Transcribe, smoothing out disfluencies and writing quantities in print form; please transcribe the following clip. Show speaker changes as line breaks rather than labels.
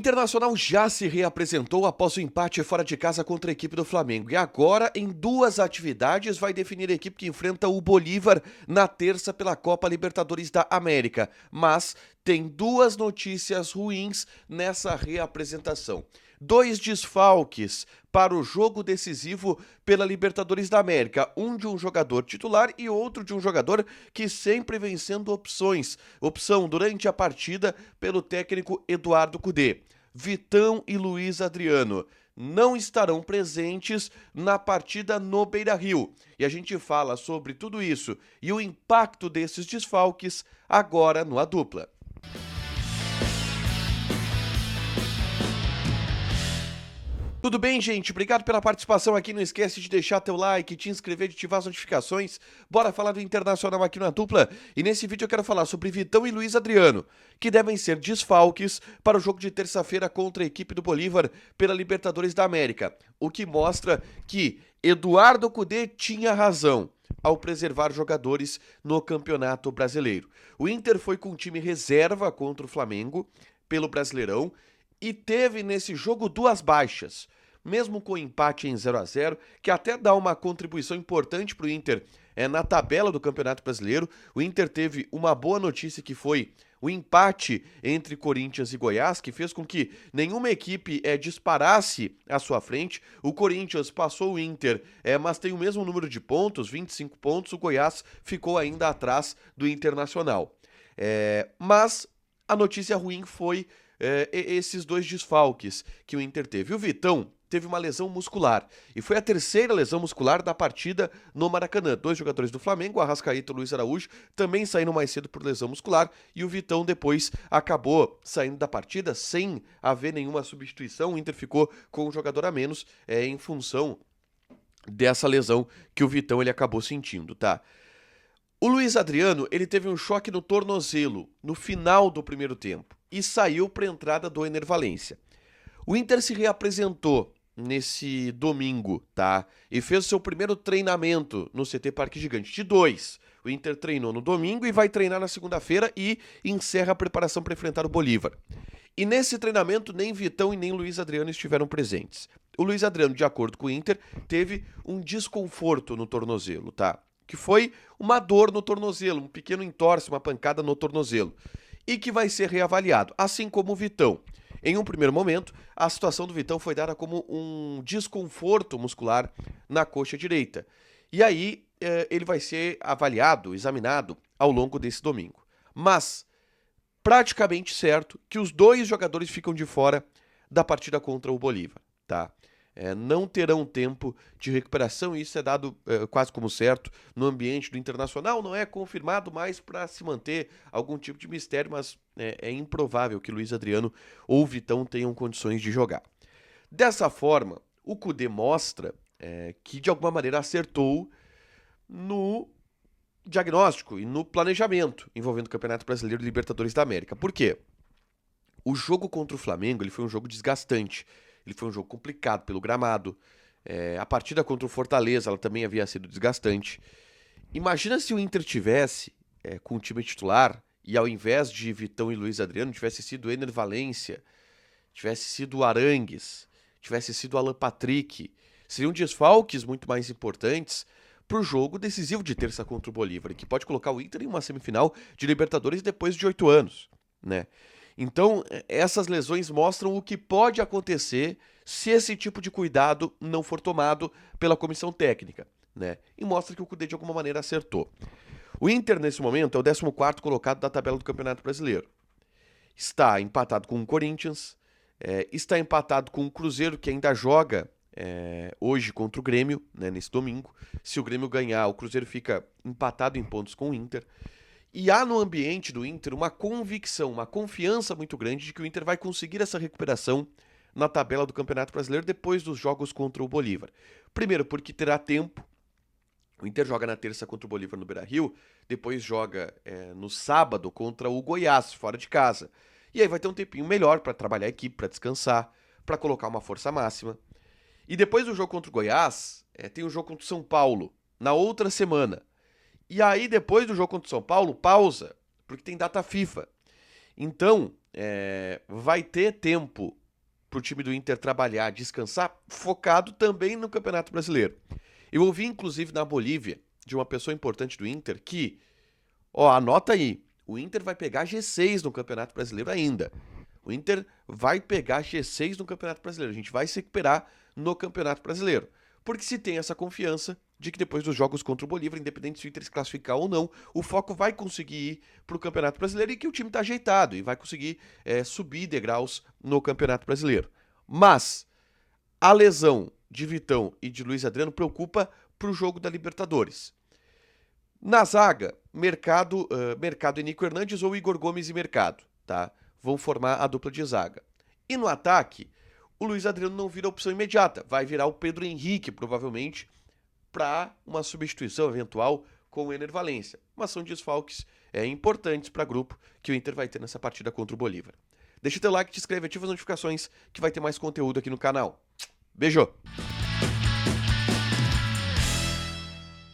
Internacional já se reapresentou após o empate fora de casa contra a equipe do Flamengo e agora, em duas atividades, vai definir a equipe que enfrenta o Bolívar na terça pela Copa Libertadores da América. Mas tem duas notícias ruins nessa reapresentação. 2 desfalques para o jogo decisivo pela Libertadores da América. Um de um jogador titular e outro de um jogador que sempre vem sendo opção durante a partida pelo técnico Eduardo Cudê. Vitão e Luiz Adriano não estarão presentes na partida no Beira-Rio. E a gente fala sobre tudo isso e o impacto desses desfalques agora no A Dupla. Tudo bem, gente? Obrigado pela participação aqui. Não esquece de deixar teu like, te inscrever, de ativar as notificações. Bora falar do Internacional aqui na Dupla. E nesse vídeo eu quero falar sobre Vitão e Luiz Adriano, que devem ser desfalques para o jogo de terça-feira contra a equipe do Bolívar pela Libertadores da América. O que mostra que Eduardo Cudê tinha razão ao preservar jogadores no Campeonato Brasileiro. O Inter foi com time reserva contra o Flamengo pelo Brasileirão e teve nesse jogo 2 baixas, mesmo com o empate em 0-0, que até dá uma contribuição importante para o Inter na tabela do Campeonato Brasileiro. O Inter teve uma boa notícia, que foi o empate entre Corinthians e Goiás, que fez com que nenhuma equipe disparasse à sua frente. O Corinthians passou o Inter, mas tem o mesmo número de pontos, 25 pontos. O Goiás ficou ainda atrás do Internacional. Mas a notícia ruim foi esses 2 desfalques que o Inter teve. O Vitão teve uma lesão muscular e foi a terceira lesão muscular da partida no Maracanã. 2 jogadores do Flamengo, Arrascaeta e Luiz Araújo, também saíram mais cedo por lesão muscular e o Vitão depois acabou saindo da partida sem haver nenhuma substituição. O Inter ficou com um jogador a menos em função dessa lesão que o Vitão ele acabou sentindo, tá? O Luiz Adriano, ele teve um choque no tornozelo no final do primeiro tempo e saiu para a entrada do Ener Valencia. O Inter se reapresentou nesse domingo, tá? E fez o seu primeiro treinamento no CT Parque Gigante, de 2. O Inter treinou no domingo e vai treinar na segunda-feira e encerra a preparação para enfrentar o Bolívar. E nesse treinamento, nem Vitão e nem Luiz Adriano estiveram presentes. O Luiz Adriano, de acordo com o Inter, teve um desconforto no tornozelo, tá? Que foi uma dor no tornozelo, um pequeno entorse, uma pancada no tornozelo, e que vai ser reavaliado, assim como o Vitão. Em um primeiro momento, a situação do Vitão foi dada como um desconforto muscular na coxa direita. E aí, ele vai ser avaliado, examinado ao longo desse domingo. Mas, praticamente certo que os 2 jogadores ficam de fora da partida contra o Bolívar, tá? Não terão tempo de recuperação, e isso é dado quase como certo no ambiente do Internacional. Não é confirmado mais para se manter algum tipo de mistério, mas é improvável que Luiz Adriano ou Vitão tenham condições de jogar. Dessa forma, o Cudê mostra que de alguma maneira acertou no diagnóstico e no planejamento envolvendo o Campeonato Brasileiro e Libertadores da América. Por quê? O jogo contra o Flamengo ele foi um jogo desgastante. Ele foi um jogo complicado pelo gramado. A partida contra o Fortaleza ela também havia sido desgastante. Imagina se o Inter tivesse com o time titular e ao invés de Vitão e Luiz Adriano tivesse sido Ener Valencia, tivesse sido Arangues, tivesse sido Alan Patrick. Seriam desfalques muito mais importantes para o jogo decisivo de terça contra o Bolívar, que pode colocar o Inter em uma semifinal de Libertadores depois de 8 anos, né? Então, essas lesões mostram o que pode acontecer se esse tipo de cuidado não for tomado pela comissão técnica, né? E mostra que o Cudê, de alguma maneira, acertou. O Inter, nesse momento, é o 14º colocado da tabela do Campeonato Brasileiro. Está empatado com o Corinthians, está empatado com o Cruzeiro, que ainda joga hoje contra o Grêmio, né, nesse domingo. Se o Grêmio ganhar, o Cruzeiro fica empatado em pontos com o Inter. E há no ambiente do Inter uma convicção, uma confiança muito grande de que o Inter vai conseguir essa recuperação na tabela do Campeonato Brasileiro depois dos jogos contra o Bolívar. Primeiro, porque terá tempo. O Inter joga na terça contra o Bolívar no Beira-Rio, depois joga no sábado contra o Goiás, fora de casa. E aí vai ter um tempinho melhor para trabalhar a equipe, para descansar, para colocar uma força máxima. E depois do jogo contra o Goiás, tem o jogo contra o São Paulo, na outra semana. E aí, depois do jogo contra o São Paulo, pausa, porque tem data FIFA. Então, vai ter tempo para o time do Inter trabalhar, descansar, focado também no Campeonato Brasileiro. Eu ouvi, inclusive, na Bolívia, de uma pessoa importante do Inter, que, ó, anota aí, o Inter vai pegar G6 no Campeonato Brasileiro ainda. O Inter vai pegar G6 no Campeonato Brasileiro. A gente vai se recuperar no Campeonato Brasileiro. Porque se tem essa confiança de que depois dos jogos contra o Bolívar, independente se o Inter se classificar ou não, o foco vai conseguir ir para o Campeonato Brasileiro e que o time está ajeitado e vai conseguir subir degraus no Campeonato Brasileiro. Mas a lesão de Vitão e de Luiz Adriano preocupa para o jogo da Libertadores. Na zaga, Mercado e Nico Hernandes ou Igor Gomes e Mercado, tá? Vão formar a dupla de zaga. E no ataque, o Luiz Adriano não vira opção imediata, vai virar o Pedro Henrique, provavelmente, para uma substituição eventual com o Ener Valencia. Mas são desfalques importantes para o grupo que o Inter vai ter nessa partida contra o Bolívar. Deixa teu like, te inscreve, ativa as notificações que vai ter mais conteúdo aqui no canal. Beijo!